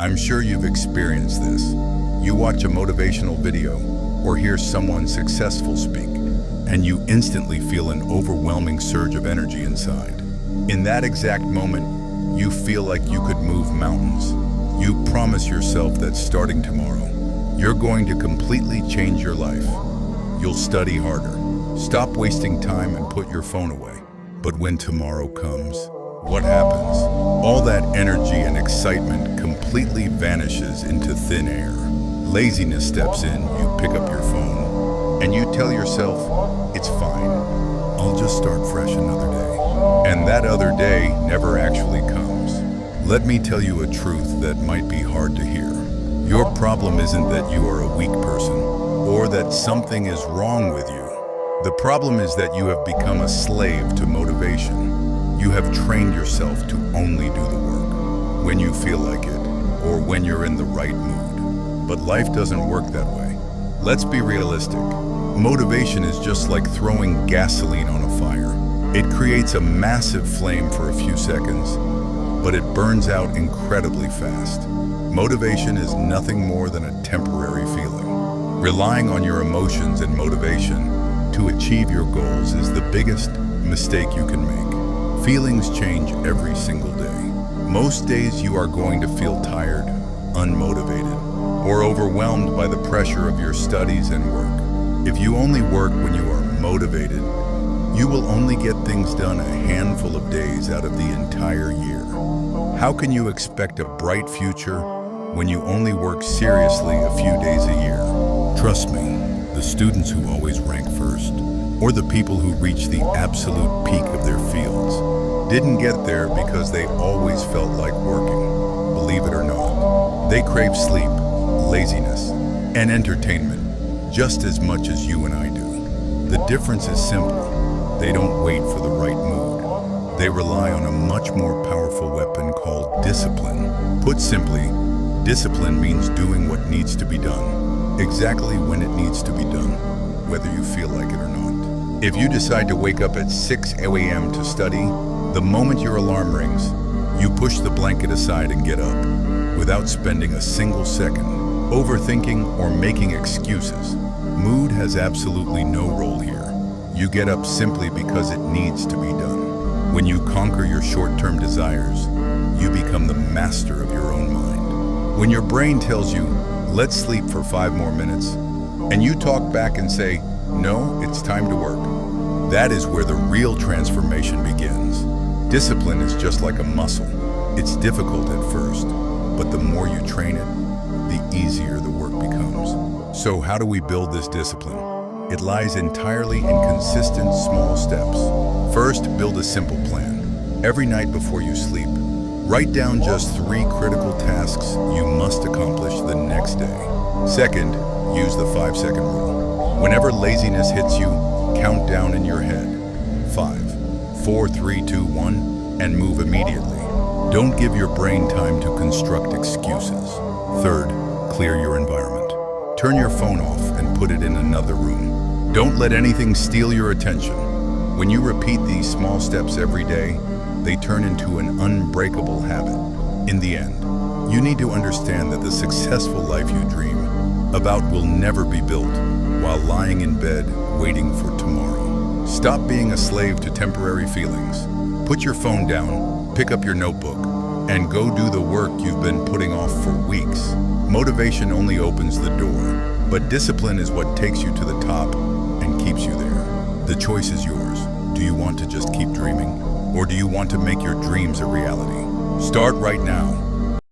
I'm sure you've experienced this. You watch a motivational video or hear someone successful speak, and you instantly feel an overwhelming surge of energy inside. In that exact moment, you feel like you could move mountains. You promise yourself that starting tomorrow, you're going to completely change your life. You'll study harder, stop wasting time, and put your phone away. But when tomorrow comes, what happens? All that energy and excitement completely vanishes into thin air. Laziness steps in, you pick up your phone, and you tell yourself, it's fine, I'll just start fresh another day. And that other day never actually comes. Let me tell you a truth that might be hard to hear. Your problem isn't that you are a weak person, or that something is wrong with you. The problem is that you have become a slave to motivation. You have trained yourself to only do the work when you feel like it, or when you're in the right mood. But life doesn't work that way. Let's be realistic. Motivation is just like throwing gasoline on a fire. It creates a massive flame for a few seconds, but it burns out incredibly fast. Motivation is nothing more than a temporary feeling. Relying on your emotions and motivation to achieve your goals is the biggest mistake you can make. Feelings change every single day. Most days you are going to feel tired, unmotivated, or overwhelmed by the pressure of your studies and work. If you only work when you are motivated, you will only get things done a handful of days out of the entire year. How can you expect a bright future when you only work seriously a few days a year? Trust me, the students who always rank first, or the people who reach the absolute peak of their fields, didn't get there because they always felt like working. Believe it or not, they crave sleep, laziness, and entertainment just as much as you and I do. The difference is simple. They don't wait for the right mood. They rely on a much more powerful weapon called discipline. Put simply, discipline means doing what needs to be done, exactly when it needs to be done, whether you feel like it or not. If you decide to wake up at 6 a.m. to study, the moment your alarm rings, you push the blanket aside and get up, without spending a single second, overthinking or making excuses. Mood has absolutely no role here. You get up simply because it needs to be done. When you conquer your short-term desires, you become the master of your own mind. When your brain tells you, let's sleep for 5 more minutes, and you talk back and say, no, it's time to work, that is where the real transformation begins. Discipline is just like a muscle. It's difficult at first, but the more you train it, the easier the work becomes. So how do we build this discipline? It lies entirely in consistent small steps. First, build a simple plan. Every night before you sleep, write down just 3 critical tasks you must accomplish the next day. Second, use the 5-second rule. Whenever laziness hits you, count down in your head. 5, 4, 3, 2, 1, and move immediately. Don't give your brain time to construct excuses. Third, clear your environment. Turn your phone off and put it in another room. Don't let anything steal your attention. When you repeat these small steps every day, they turn into an unbreakable habit. In the end, you need to understand that the successful life you dream about will never be built while lying in bed waiting for tomorrow. Stop being a slave to temporary feelings. Put your phone down, pick up your notebook, and go do the work you've been putting off for weeks. Motivation only opens the door, but discipline is what takes you to the top and keeps you there. The choice is yours. Do you want to just keep dreaming, or do you want to make your dreams a reality? Start right now.